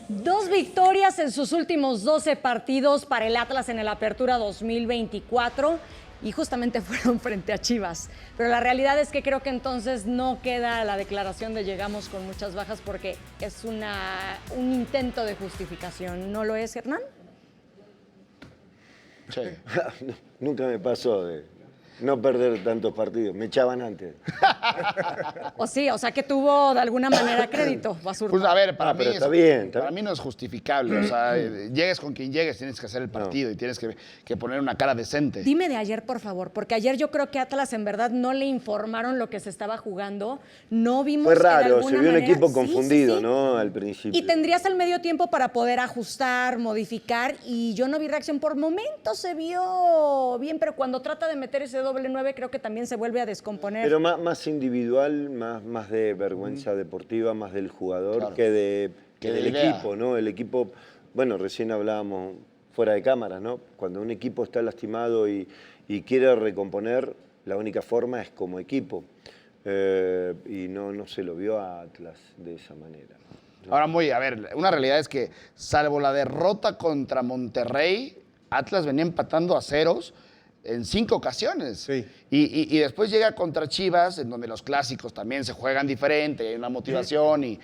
2 victorias en sus últimos 12 partidos para el Atlas en el Apertura 2024 y justamente fueron frente a Chivas. Pero la realidad es que creo que entonces no queda la declaración de llegamos con muchas bajas porque es un intento de justificación. ¿No lo es, Hernán? Sí. Nunca me pasó de no perder tantos partidos. Me echaban antes. O sí, o sea que tuvo de alguna manera crédito, Basurto. Pues a ver, para mí pero está bien. para mí no es justificable. O sea, llegues con quien llegues, tienes que hacer el partido y tienes que poner una cara decente. Dime de ayer, por favor, porque ayer yo creo que Atlas en verdad no le informaron lo que se estaba jugando. No vimos Fue que de raro, alguna se vio un manera- equipo Sí, confundido, sí, sí. ¿no? Al principio. Y tendrías el medio tiempo para poder ajustar, modificar, y yo no vi reacción. Por momentos se vio bien, pero cuando trata de meter ese doble 9 creo que también se vuelve a descomponer. Pero más individual, más de vergüenza deportiva, más del jugador Claro. que Que del de idea. equipo, ¿no? El equipo, bueno, recién hablábamos fuera de cámaras, ¿no? Cuando un equipo está lastimado y quiere recomponer, la única forma es como equipo. Y no se lo vio a Atlas de esa manera. Ahora, a ver, una realidad es que, salvo la derrota contra Monterrey, Atlas venía empatando a ceros en 5 ocasiones. Sí. Y después llega contra Chivas, en donde los clásicos también se juegan diferente, hay una motivación y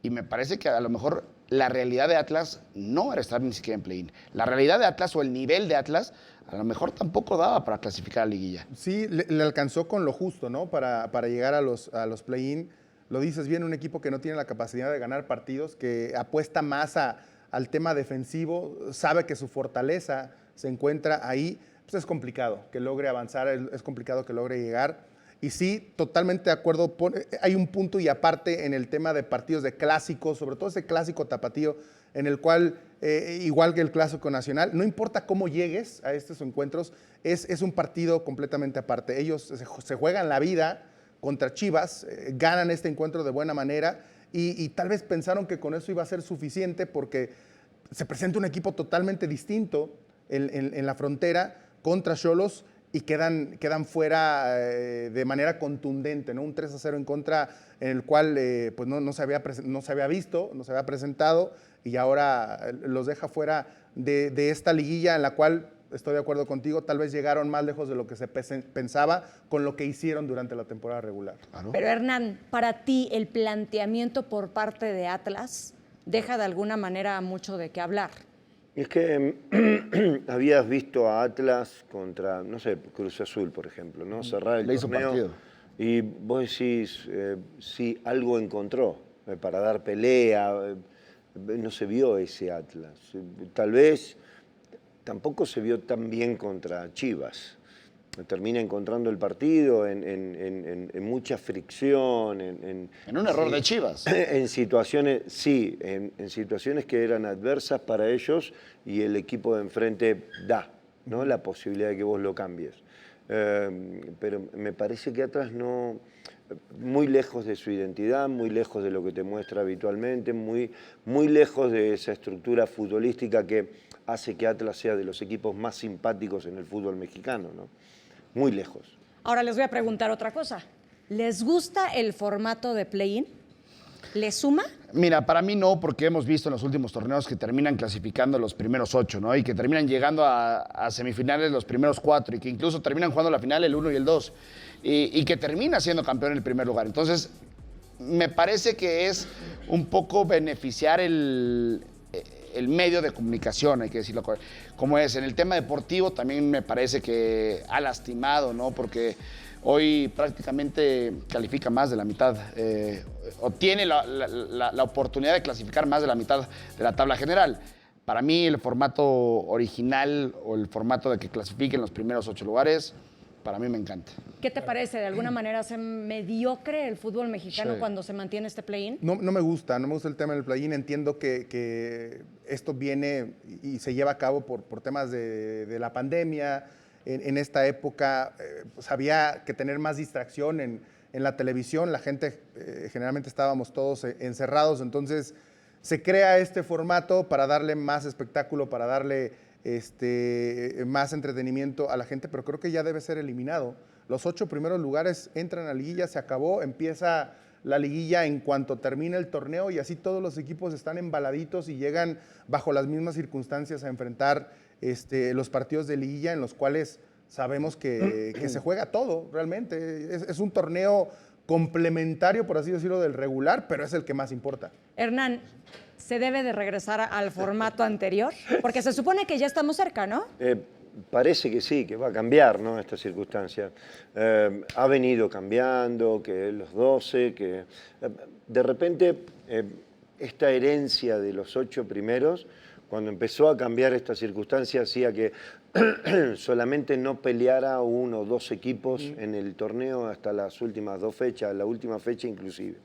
y me parece que a lo mejor la realidad de Atlas no era estar ni siquiera en play-in. La realidad de Atlas o el nivel de Atlas a lo mejor tampoco daba para clasificar a liguilla. Sí, le alcanzó con lo justo, ¿no? Para llegar a los play-in. Lo dices bien, un equipo que no tiene la capacidad de ganar partidos, que apuesta más al tema defensivo, sabe que su fortaleza se encuentra ahí, pues es complicado que logre avanzar, es complicado que logre llegar. Y sí, totalmente de acuerdo, hay un punto y aparte en el tema de partidos de clásicos, sobre todo ese clásico tapatío, en el cual, igual que el clásico nacional, no importa cómo llegues a estos encuentros, es un partido completamente aparte. Ellos se juegan la vida contra Chivas, ganan este encuentro de buena manera y tal vez pensaron que con eso iba a ser suficiente porque se presenta un equipo totalmente distinto en la frontera contra Xolos y quedan fuera de manera contundente, ¿no? Un 3-0 en contra en el cual pues no se había visto, no se había presentado y ahora los deja fuera de esta liguilla en la cual, estoy de acuerdo contigo, tal vez llegaron más lejos de lo que se pensaba con lo que hicieron durante la temporada regular. Claro. Pero Hernán, para ti el planteamiento por parte de Atlas deja de alguna manera mucho de qué hablar. Es que habías visto a Atlas contra, no sé, Cruz Azul, por ejemplo, ¿no? Cerrar el Le hizo torneo partido. y vos decís, sí, algo encontró para dar pelea. No se vio ese Atlas. Tal vez tampoco se vio tan bien contra Chivas. Termina encontrando el partido en mucha fricción. En un error de Chivas. En situaciones, sí, en situaciones que eran adversas para ellos y el equipo de enfrente da, ¿no? La posibilidad de que vos lo cambies. Pero me parece que Atlas no, muy lejos de su identidad, muy lejos de lo que te muestra habitualmente, muy lejos de esa estructura futbolística que hace que Atlas sea de los equipos más simpáticos en el fútbol mexicano, ¿no? Muy lejos. Ahora les voy a preguntar otra cosa. ¿Les gusta el formato de play-in? ¿Les suma? Mira, para mí no, porque hemos visto en los últimos torneos que terminan clasificando los primeros 8, ¿no? Y que terminan llegando a semifinales los primeros 4 y que incluso terminan jugando la final el 1 y el 2 y que termina siendo campeón en el primer lugar. Entonces, me parece que es un poco beneficiar el medio de comunicación, hay que decirlo como es. En el tema deportivo también me parece que ha lastimado, ¿no? Porque hoy prácticamente califica más de la mitad, o tiene la oportunidad de clasificar más de la mitad de la tabla general. Para mí el formato original o el formato de que clasifiquen los primeros 8 lugares, para mí me encanta. ¿Qué te parece? ¿De alguna manera hace mediocre el fútbol mexicano Sí. cuando se mantiene este play-in? No me gusta el tema del play-in. Entiendo que esto viene y se lleva a cabo por temas de la pandemia. En esta época pues había que tener más distracción en la televisión. La gente, generalmente estábamos todos encerrados, entonces se crea este formato para darle más espectáculo, para darle más entretenimiento a la gente, pero creo que ya debe ser eliminado. Los 8 primeros lugares entran a liguilla, se acabó, empieza la liguilla en cuanto termine el torneo y así todos los equipos están embaladitos y llegan bajo las mismas circunstancias a enfrentar los partidos de liguilla en los cuales sabemos que se juega todo realmente. Es un torneo complementario, por así decirlo, del regular, pero es el que más importa. Hernán, ¿se debe de regresar al formato anterior? Porque se supone que ya estamos cerca, ¿no? Parece que sí, que va a cambiar, ¿no?, esta circunstancia. Ha venido cambiando, que los 12, que de repente esta herencia de los 8 primeros, cuando empezó a cambiar esta circunstancia, hacía que solamente no peleara 1 o 2 equipos en el torneo hasta las últimas 2 fechas, la última fecha inclusive.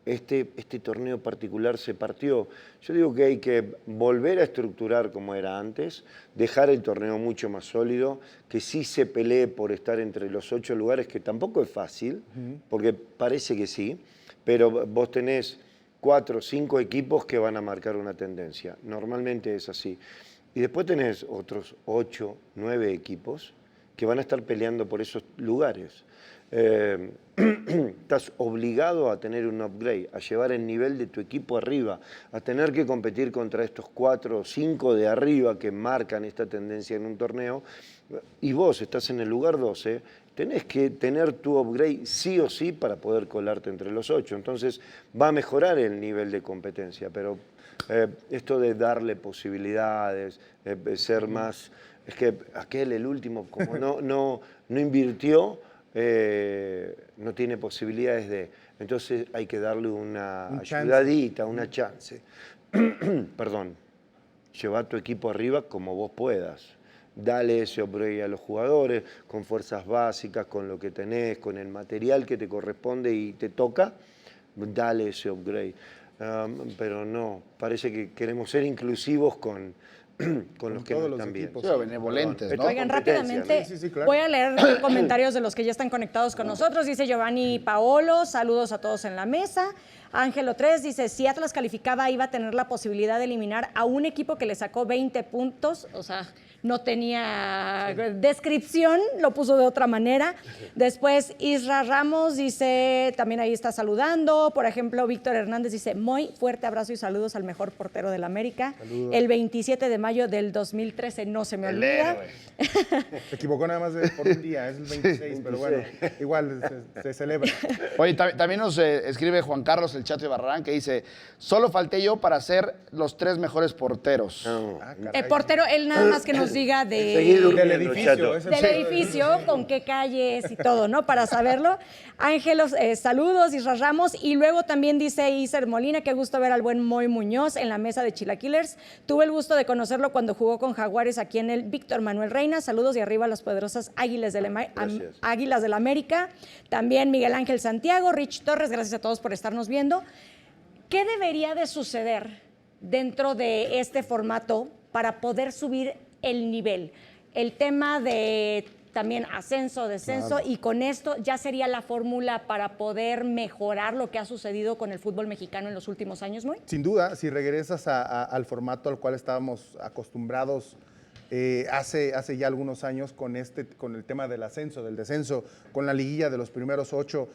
Este torneo particular se partió. Yo digo que hay que volver a estructurar como era antes, dejar el torneo mucho más sólido, que sí se pelee por estar entre los 8 lugares, que tampoco es fácil, porque parece que sí, pero vos tenés 4 o 5 equipos que van a marcar una tendencia. Normalmente es así. Y después tenés otros 8, 9 equipos que van a estar peleando por esos lugares. Estás obligado a tener un upgrade, a llevar el nivel de tu equipo arriba, a tener que competir contra estos 4 o 5 de arriba que marcan esta tendencia en un torneo, y vos estás en el lugar 12, tenés que tener tu upgrade sí o sí para poder colarte entre los 8. Entonces va a mejorar el nivel de competencia, pero esto de darle posibilidades, ser más... Es que aquel, el último, como no invirtió, no tiene posibilidades de... Entonces hay que darle una ayudadita, una chance. Perdón. Lleva tu equipo arriba como vos puedas. Dale ese upgrade a los jugadores, con fuerzas básicas, con lo que tenés, con el material que te corresponde y te toca, dale ese upgrade. Pero no, parece que queremos ser inclusivos con los que no están bien. Sí, benevolentes, ¿no? Oigan, rápidamente, Sí, claro. voy a leer comentarios de los que ya están conectados con nosotros. Dice Giovanni Paolo, saludos a todos en la mesa. Ángelo 3 dice, si Atlas calificaba iba a tener la posibilidad de eliminar a un equipo que le sacó 20 puntos, o sea, no tenía descripción, lo puso de otra manera. Después Isra Ramos dice, también ahí está saludando. Por ejemplo, Víctor Hernández dice, muy fuerte abrazo y saludos al mejor portero del América. Saludos. El 27 de mayo del 2013, no se me olvida. Se equivocó nada más por un día, es el 26, pero bueno, igual se celebra. Oye, también nos escribe Juan Carlos el Chato Barrarán que dice, solo falté yo para ser los 3 mejores porteros. No. Caray. Portero, él nada más que nos diga Seguí durmiendo, Del edificio, Chato. ese del sí. edificio, con qué calles y todo, ¿no? Para saberlo. Ángelos, saludos, Isra Ramos. Y luego también dice Iser Molina, qué gusto ver al buen Moy Muñoz en la mesa de Chilaquilers. Tuve el gusto de conocerlo cuando jugó con Jaguares aquí en el Víctor Manuel Reina. Saludos y arriba a las poderosas Águilas del América. También Miguel Ángel Santiago, Rich Torres, gracias a todos por estarnos viendo. ¿Qué debería de suceder dentro de este formato para poder subir el nivel? El tema de también ascenso, descenso, y con esto ya sería la fórmula para poder mejorar lo que ha sucedido con el fútbol mexicano en los últimos años, ¿no? Sin duda, si regresas al formato al cual estábamos acostumbrados hace ya algunos años con el tema del ascenso, del descenso, con la liguilla de los primeros 8,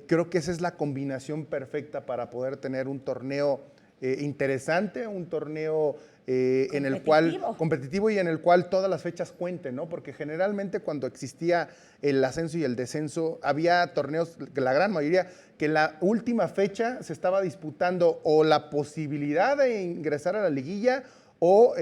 creo que esa es la combinación perfecta para poder tener un torneo interesante, un torneo en el cual competitivo y en el cual todas las fechas cuenten, ¿no? Porque generalmente cuando existía el ascenso y el descenso, había torneos, la gran mayoría, que la última fecha se estaba disputando o la posibilidad de ingresar a la liguilla o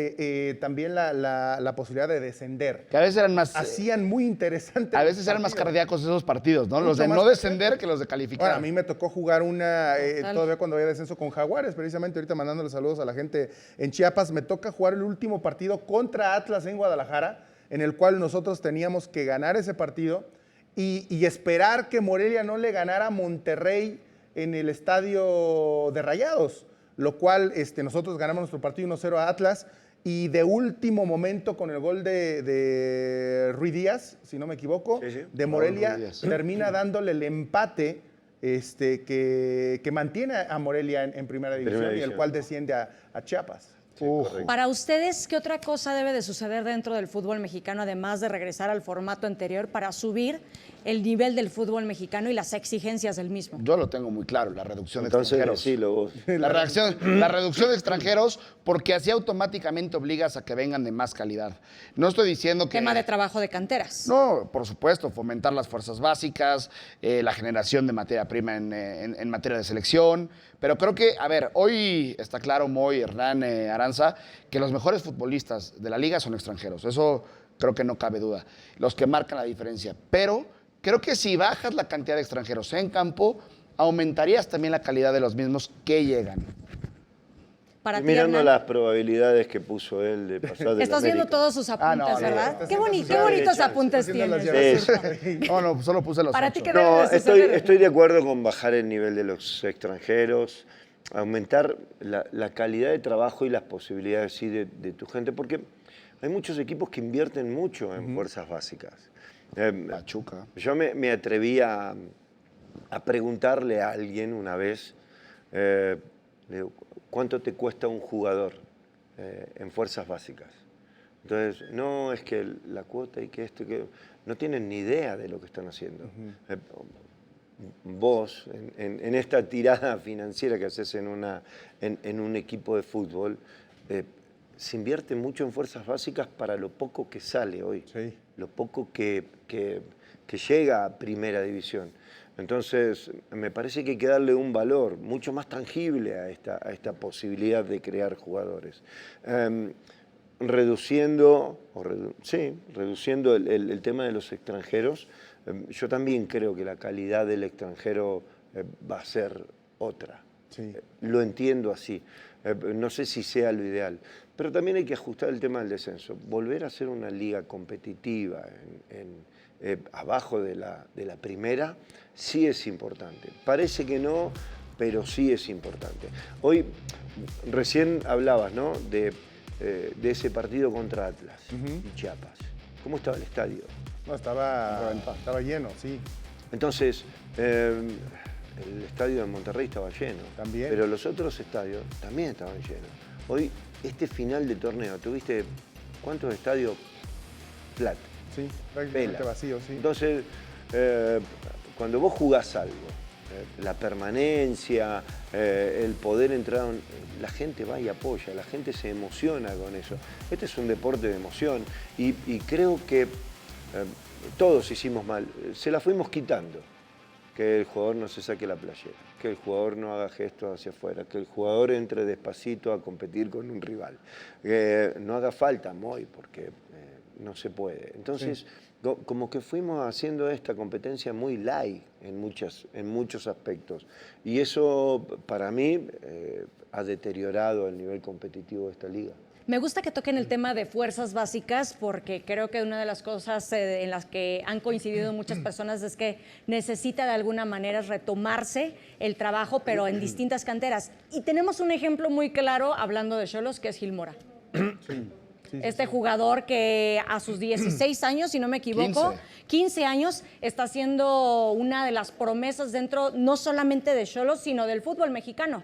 también la posibilidad de descender. Que a veces eran más... Hacían muy interesantes. A veces eran más cardíacos esos partidos, ¿no? Los de Mucho no más descender que los de calificar. Bueno, a mí me tocó jugar todavía cuando había descenso con Jaguares, precisamente ahorita mandándole saludos a la gente en Chiapas, me toca jugar el último partido contra Atlas en Guadalajara, en el cual nosotros teníamos que ganar ese partido y esperar que Morelia no le ganara a Monterrey en el estadio de Rayados, lo cual nosotros ganamos nuestro partido 1-0 a Atlas y de último momento con el gol de Ruiz Díaz, si no me equivoco, de Morelia, termina dándole el empate que mantiene a Morelia en primera división y el cual desciende a Chiapas. Para ustedes, ¿qué otra cosa debe de suceder dentro del fútbol mexicano, además de regresar al formato anterior, para subir el nivel del fútbol mexicano y las exigencias del mismo. Yo lo tengo muy claro, la reducción de Entonces, extranjeros. decilo vos. La reducción de extranjeros, porque así automáticamente obligas a que vengan de más calidad. No estoy diciendo que... Tema de trabajo de canteras. No, por supuesto, fomentar las fuerzas básicas, la generación de materia prima en materia de selección. Pero creo que, a ver, hoy está claro, Moy, Hernán, Aranza, que los mejores futbolistas de la liga son extranjeros. Eso creo que no cabe duda. Los que marcan la diferencia. Pero creo que si bajas la cantidad de extranjeros en campo, aumentarías también la calidad de los mismos que llegan. Para ti, Mirando Hernán, las probabilidades que puso él de pasar de estás viendo todos sus apuntes, no, ¿verdad? no, Qué, está qué bonitos haciendo apuntes haciendo las tienes. llaves. No, solo puse los Para 8. ti, ¿qué No, debe de suceder? estoy de acuerdo con bajar el nivel de los extranjeros, aumentar la calidad de trabajo y las posibilidades sí, de tu gente, porque hay muchos equipos que invierten mucho en fuerzas básicas. Pachuca. Yo me atreví a preguntarle a alguien una vez, le digo, ¿cuánto te cuesta un jugador en fuerzas básicas? Entonces, no, es que la cuota y que esto, y que no tienen ni idea de lo que están haciendo. Vos, en esta tirada financiera que haces en un equipo de fútbol, se invierte mucho en fuerzas básicas para lo poco que sale hoy, Sí. lo poco que llega a primera división. Entonces, me parece que hay que darle un valor mucho más tangible a esta posibilidad de crear jugadores. Reduciendo el tema de los extranjeros, yo también creo que la calidad del extranjero va a ser otra. Sí. Lo entiendo así. No sé si sea lo ideal, pero también hay que ajustar el tema del descenso. Volver a ser una liga competitiva abajo de la primera sí es importante. Parece que no, pero sí es importante. Hoy, recién hablabas, ¿no?, de ese partido contra Atlas y Chiapas. ¿Cómo estaba el estadio? No, estaba lleno, sí. Entonces, el estadio de Monterrey estaba lleno. También. Pero los otros estadios también estaban llenos. Hoy, este final de torneo, ¿tuviste cuántos estadios? Flat. Sí, prácticamente Pela. vacío, sí. Entonces, cuando vos jugás algo, la permanencia, el poder entrar, la gente va y apoya, la gente se emociona con eso. Este es un deporte de emoción y creo que todos hicimos mal, se la fuimos quitando. Que el jugador no se saque la playera, que el jugador no haga gestos hacia afuera, que el jugador entre despacito a competir con un rival. No haga falta, Moy, porque no se puede. Entonces, como que fuimos haciendo esta competencia muy light en muchos aspectos. Y eso, para mí, ha deteriorado el nivel competitivo de esta liga. Me gusta que toquen el tema de fuerzas básicas porque creo que una de las cosas en las que han coincidido muchas personas es que necesita de alguna manera retomarse el trabajo, pero en distintas canteras. Y tenemos un ejemplo muy claro, hablando de Xolos, que es Gil Mora. Este jugador que a sus 16 años, si no me equivoco, 15 años, está siendo una de las promesas dentro no solamente de Xolos, sino del fútbol mexicano.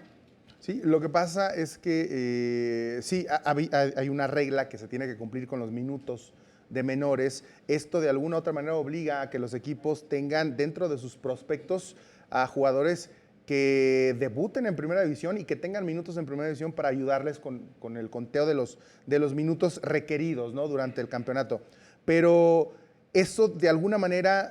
Sí, lo que pasa es que sí, hay una regla que se tiene que cumplir con los minutos de menores. Esto de alguna u otra manera obliga a que los equipos tengan dentro de sus prospectos a jugadores que debuten en primera división y que tengan minutos en primera división para ayudarles con el conteo de los minutos requeridos, ¿no?, durante el campeonato. Pero eso de alguna manera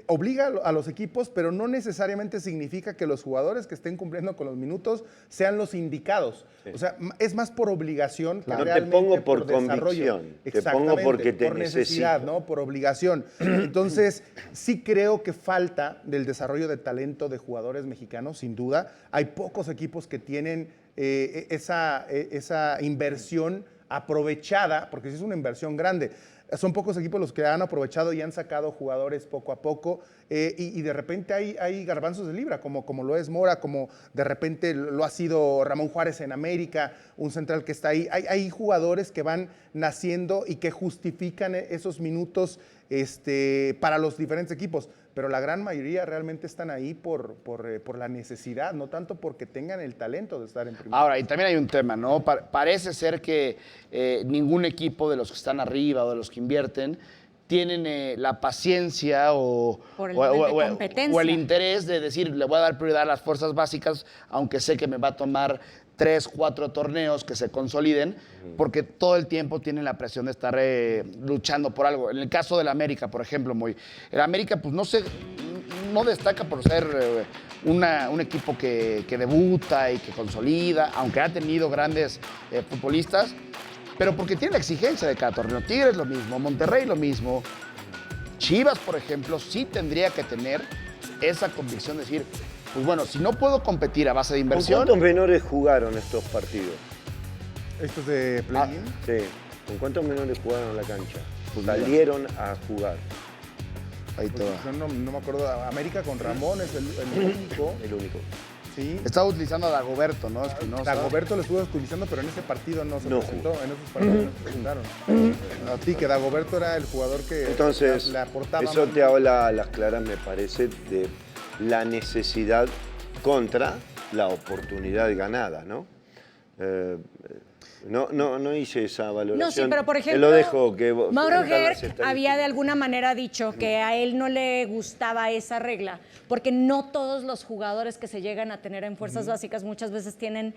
obliga a los equipos, pero no necesariamente significa que los jugadores que estén cumpliendo con los minutos sean los indicados. Sí. O sea, es más por obligación que no realmente te pongo por desarrollo. Convicción, te pongo porque te por necesidad, necesito. ¿no? Por obligación. Entonces, sí creo que falta del desarrollo de talento de jugadores mexicanos, sin duda. Hay pocos equipos que tienen esa inversión aprovechada, porque sí es una inversión grande. Son pocos equipos los que han aprovechado y han sacado jugadores poco a poco y de repente hay garbanzos de libra, como lo es Mora, como de repente lo ha sido Ramón Juárez en América, un central que está ahí. Hay jugadores que van naciendo y que justifican esos minutos para los diferentes equipos, pero la gran mayoría realmente están ahí por la necesidad, no tanto porque tengan el talento de estar en primera. Ahora, y también hay un tema, ¿no? Parece ser que ningún equipo de los que están arriba o de los que invierten tienen la paciencia Por el nivel de competencia. o el interés de decir, le voy a dar prioridad a las fuerzas básicas, aunque sé que me va a tomar 3, 4 torneos que se consoliden, porque todo el tiempo tienen la presión de estar luchando por algo. En el caso del América, por ejemplo, el América pues no destaca por ser un equipo que debuta y que consolida, aunque ha tenido grandes futbolistas, pero porque tiene la exigencia de cada torneo. Tigres lo mismo, Monterrey lo mismo. Chivas, por ejemplo, sí tendría que tener esa convicción de decir, pues bueno, si no puedo competir a base de ¿Con inversión... cuántos menores jugaron estos partidos? ¿Estos de play-in? Sí. ¿Con cuántos menores jugaron en la cancha? Salieron a jugar. Ahí te va. Pues no me acuerdo. América con Ramón es el único. El único. Sí. Estaba utilizando a Dagoberto, ¿no? Espinosa. Dagoberto lo estuvo utilizando, pero en ese partido no se No presentó. En esos partidos no se presentaron. Sí, que Dagoberto era el jugador que Entonces, le aportaba eso más. te habla a las claras, me parece, de la necesidad contra la oportunidad ganada, ¿no? No hice esa valoración. No, sí, pero por ejemplo, Te lo dejo que vos- Mauro que buscan las Gerg estadísticas. había de alguna manera dicho que a él no le gustaba esa regla, porque no todos los jugadores que se llegan a tener en fuerzas básicas muchas veces tienen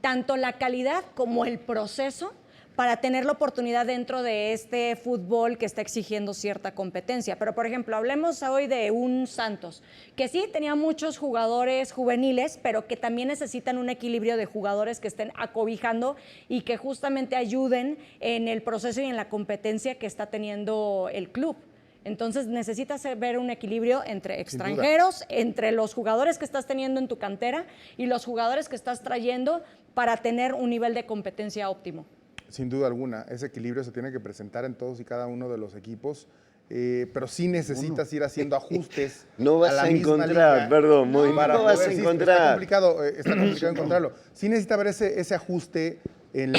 tanto la calidad como el proceso para tener la oportunidad dentro de este fútbol que está exigiendo cierta competencia. Pero, por ejemplo, hablemos hoy de un Santos, que sí tenía muchos jugadores juveniles, pero que también necesitan un equilibrio de jugadores que estén acobijando y que justamente ayuden en el proceso y en la competencia que está teniendo el club. Entonces necesitas ver un equilibrio entre extranjeros, entre los jugadores que estás teniendo en tu cantera y los jugadores que estás trayendo para tener un nivel de competencia óptimo. Sin duda alguna, ese equilibrio se tiene que presentar en todos y cada uno de los equipos, pero sí necesitas ir haciendo ajustes. No vas la a misma encontrar, liga perdón, muy para no vas a poder- sí, encontrar. Está complicado encontrarlo. Sí necesita ver ese ajuste en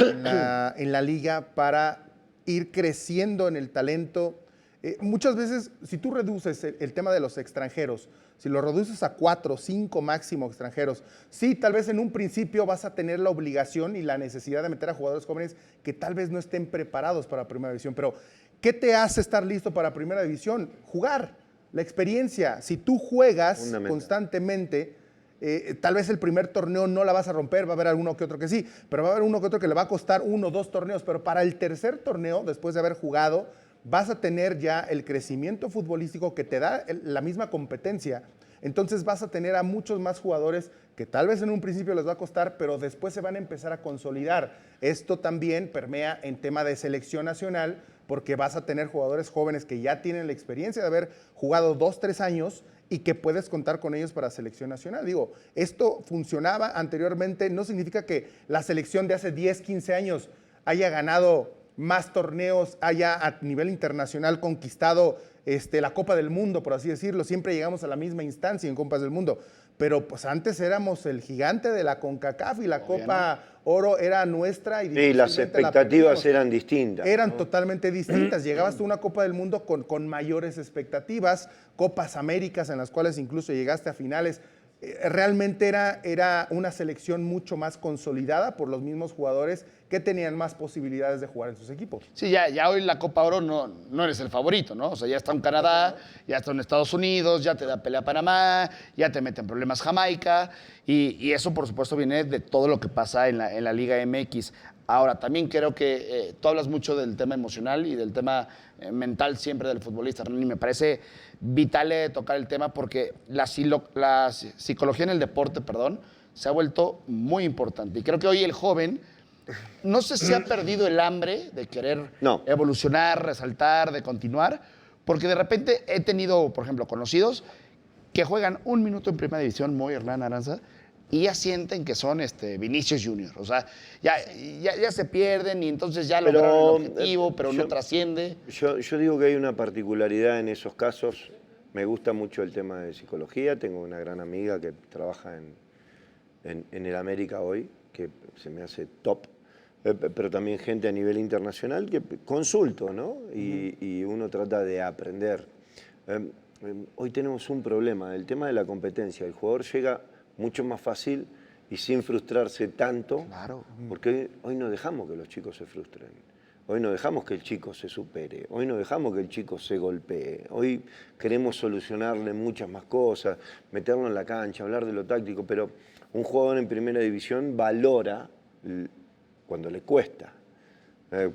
la liga para ir creciendo en el talento. Muchas veces, si tú reduces el tema de los extranjeros, si lo reduces a 4, 5 máximo extranjeros, sí, tal vez en un principio vas a tener la obligación y la necesidad de meter a jugadores jóvenes que tal vez no estén preparados para Primera División. Pero, ¿qué te hace estar listo para Primera División? Jugar, la experiencia. Si tú juegas Fundamental. constantemente, tal vez el primer torneo no la vas a romper, va a haber alguno que otro que sí, pero va a haber uno que otro que le va a costar 1 o 2 torneos. Pero para el tercer torneo, después de haber jugado, vas a tener ya el crecimiento futbolístico que te da la misma competencia. Entonces vas a tener a muchos más jugadores que tal vez en un principio les va a costar, pero después se van a empezar a consolidar. Esto también permea en tema de selección nacional, porque vas a tener jugadores jóvenes que ya tienen la experiencia de haber jugado 2, 3 años y que puedes contar con ellos para selección nacional. Digo, esto funcionaba anteriormente, no significa que la selección de hace 10, 15 años haya ganado más torneos, haya a nivel internacional conquistado la Copa del Mundo, por así decirlo. Siempre llegamos a la misma instancia en Copas del Mundo. Pero pues antes éramos el gigante de la CONCACAF y la Copa Oro era nuestra. Y Sí, las difícilmente la expectativas perdimos. eran distintas. Eran totalmente distintas. Llegabas a una Copa del Mundo con mayores expectativas, Copas Américas en las cuales incluso llegaste a finales. Realmente era una selección mucho más consolidada por los mismos jugadores que tenían más posibilidades de jugar en sus equipos. Sí, ya hoy la Copa Oro no eres el favorito, ¿no? O sea, ya está en Canadá, ya está en Estados Unidos, ya te da pelea Panamá, ya te meten problemas Jamaica, y eso, por supuesto, viene de todo lo que pasa en la Liga MX. Ahora, también creo que tú hablas mucho del tema emocional y del tema mental siempre del futbolista, Hernán, y me parece vital tocar el tema porque la psicología en el deporte, se ha vuelto muy importante. Y creo que hoy el joven, no sé si ha perdido el hambre de querer evolucionar, resaltar, de continuar, porque de repente he tenido, por ejemplo, conocidos que juegan 1 minuto en Primera División, muy Hernán Aranza, y ya sienten que son Vinicius Junior. O sea, ya se pierden y entonces ya lograron el objetivo, pero no trasciende. Yo digo que hay una particularidad en esos casos. Me gusta mucho el tema de psicología. Tengo una gran amiga que trabaja en el América hoy, que se me hace top. Pero también gente a nivel internacional que consulto, ¿no? Y uno trata de aprender. Hoy tenemos un problema, el tema de la competencia. El jugador llega mucho más fácil y sin frustrarse tanto, porque hoy no dejamos que los chicos se frustren. Hoy no dejamos que el chico se supere, hoy no dejamos que el chico se golpee, hoy queremos solucionarle muchas más cosas, meterlo en la cancha, hablar de lo táctico, pero un jugador en primera división valora cuando le cuesta.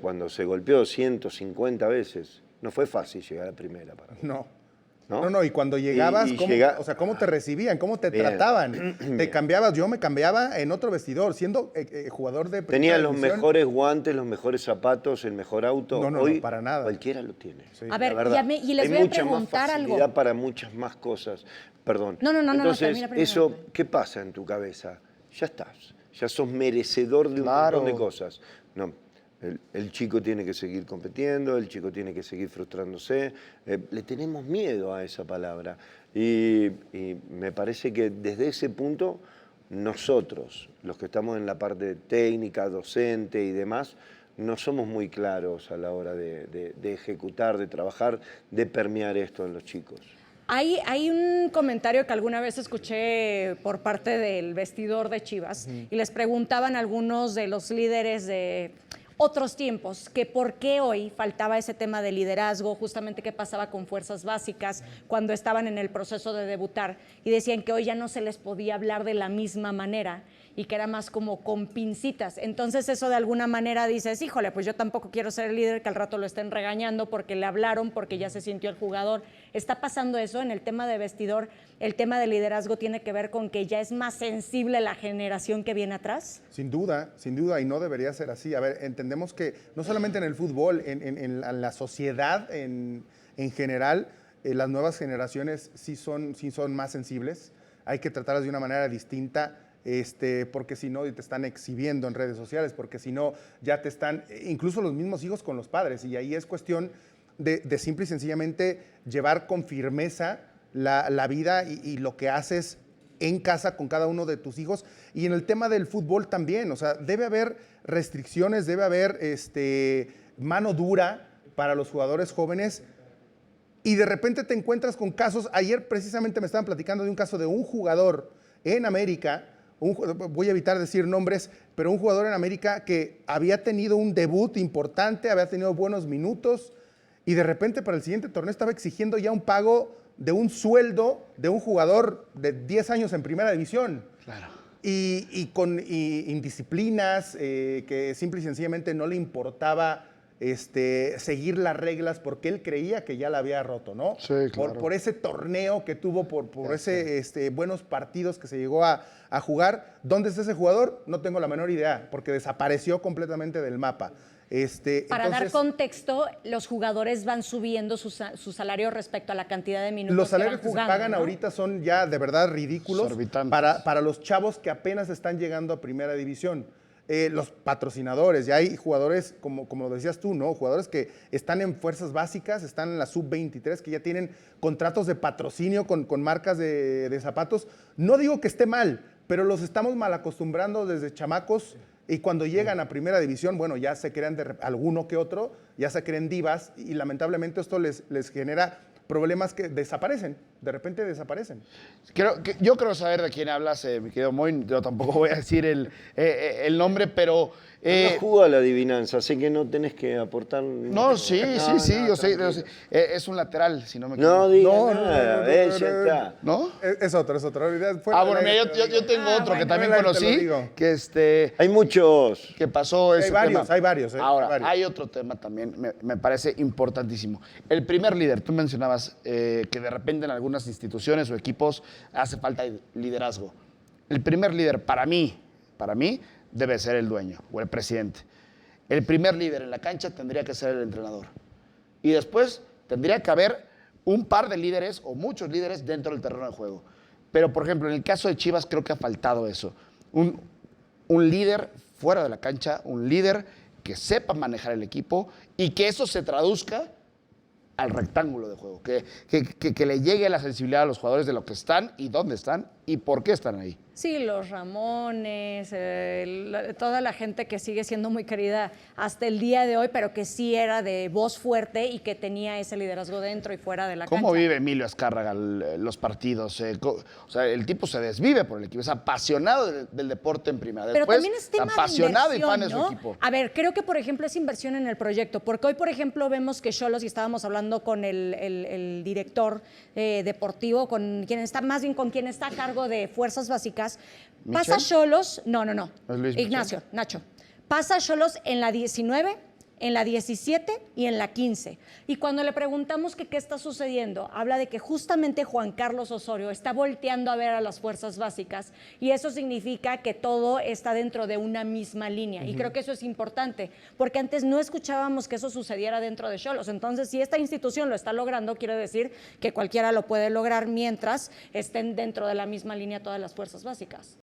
Cuando se golpeó 150 veces, no fue fácil llegar a primera para mí. No, y cuando llegabas, ¿cómo te recibían? ¿Cómo te trataban? Te cambiabas, yo me cambiaba en otro vestidor, siendo jugador de primera Tenía los división. mejores guantes, los mejores zapatos, el mejor auto. No, Hoy para nada. cualquiera lo tiene. Sí. A ver, y les Hay voy a mucha más preguntar facilidad algo. para muchas más cosas. Perdón. No, Entonces, termina primero. eso, ¿qué pasa en tu cabeza? Ya estás. Ya sos merecedor de un montón de cosas. No. El chico tiene que seguir compitiendo, el chico tiene que seguir frustrándose. Le tenemos miedo a esa palabra. Y me parece que desde ese punto, nosotros, los que estamos en la parte técnica, docente y demás, no somos muy claros a la hora de ejecutar, de trabajar, de permear esto en los chicos. Hay un comentario que alguna vez escuché por parte del vestidor de Chivas y les preguntaban a algunos de los líderes de otros tiempos que por qué hoy faltaba ese tema de liderazgo, justamente qué pasaba con fuerzas básicas cuando estaban en el proceso de debutar, y decían que hoy ya no se les podía hablar de la misma manera y que era más como con pincitas. Entonces eso de alguna manera dices, híjole, pues yo tampoco quiero ser el líder que al rato lo estén regañando porque le hablaron, porque ya se sintió el jugador. ¿Está pasando eso en el tema de vestidor? ¿El tema de liderazgo tiene que ver con que ya es más sensible la generación que viene atrás? Sin duda, y no debería ser así. A ver, entendemos que no solamente en el fútbol, en la sociedad en general, las nuevas generaciones sí son más sensibles. Hay que tratarlas de una manera distinta. Porque si no te están exhibiendo en redes sociales, porque si no ya te están, incluso los mismos hijos con los padres, y ahí es cuestión de simple y sencillamente llevar con firmeza la vida y lo que haces en casa con cada uno de tus hijos. Y en el tema del fútbol también, o sea, debe haber restricciones, debe haber mano dura para los jugadores jóvenes. Y de repente te encuentras con casos, ayer precisamente me estaban platicando de un caso de un jugador en América, voy a evitar decir nombres, pero un jugador en América que había tenido un debut importante, había tenido buenos minutos, y de repente para el siguiente torneo estaba exigiendo ya un pago de un sueldo de un jugador de 10 años en primera división. Claro. Y con indisciplinas, que simple y sencillamente no le importaba seguir las reglas porque él creía que ya la había roto, ¿no? Sí, claro. Por ese torneo que tuvo, por ese buenos partidos que se llegó a jugar. ¿Dónde está ese jugador? No tengo la menor idea, porque desapareció completamente del mapa. Para dar contexto, los jugadores van subiendo su salario respecto a la cantidad de minutos los salarios que van jugando, se pagan ¿no? ahorita son ya de verdad ridículos para los chavos que apenas están llegando a primera división. Los patrocinadores, ya hay jugadores, como lo decías tú, ¿no? Jugadores que están en fuerzas básicas, están en la sub-23, que ya tienen contratos de patrocinio con marcas de zapatos. No digo que esté mal, pero los estamos mal acostumbrando desde chamacos, y cuando llegan a primera división, bueno, ya se crean alguno que otro, ya se creen divas, y lamentablemente esto les genera problemas que desaparecen, de repente desaparecen. Yo creo saber de quién hablas, mi querido Moy. Yo tampoco voy a decir el nombre, pero... No jugó a la adivinanza, así que no tenés que aportar... No, sí, yo sé. Es un lateral, si no me equivoco. No digas nada, ya está. ¿No? Es otro. Bueno, mira, yo tengo otro que también conocí, que Hay muchos. que pasó ese tema. Hay varios. Ahora, hay otro tema también, me parece importantísimo. El primer líder, tú mencionabas que de repente en algunas instituciones o equipos hace falta liderazgo. El primer líder, para mí, debe ser el dueño o el presidente. El primer líder en la cancha tendría que ser el entrenador. Y después tendría que haber un par de líderes o muchos líderes dentro del terreno de juego. Pero, por ejemplo, en el caso de Chivas creo que ha faltado eso. Un líder fuera de la cancha, un líder que sepa manejar el equipo y que eso se traduzca al rectángulo de juego. Que le llegue la sensibilidad a los jugadores de lo que están y dónde están y por qué están ahí. Sí, los Ramones, toda la gente que sigue siendo muy querida hasta el día de hoy, pero que sí era de voz fuerte y que tenía ese liderazgo dentro y fuera de la cancha. ¿Cómo vive Emilio Azcárraga los partidos? O sea, el tipo se desvive por el equipo, es apasionado del deporte en primera. Pero Después, también es tema apasionado de y fan inversión, de ¿no? su equipo. A ver, creo que, por ejemplo, es inversión en el proyecto, porque hoy, por ejemplo, vemos que Xolos, y estábamos hablando con el director deportivo, con quien está, más bien con quien está a cargo de Fuerzas Básicas, pasa ¿Michel? Xolos, no, ¿Es Luis Michel? Ignacio, Nacho, pasa Xolos en la 19, en la 17 y en la 15. Y cuando le preguntamos que qué está sucediendo, habla de que justamente Juan Carlos Osorio está volteando a ver a las fuerzas básicas y eso significa que todo está dentro de una misma línea. Y creo que eso es importante, porque antes no escuchábamos que eso sucediera dentro de Xolos. Entonces, si esta institución lo está logrando, quiere decir que cualquiera lo puede lograr mientras estén dentro de la misma línea todas las fuerzas básicas.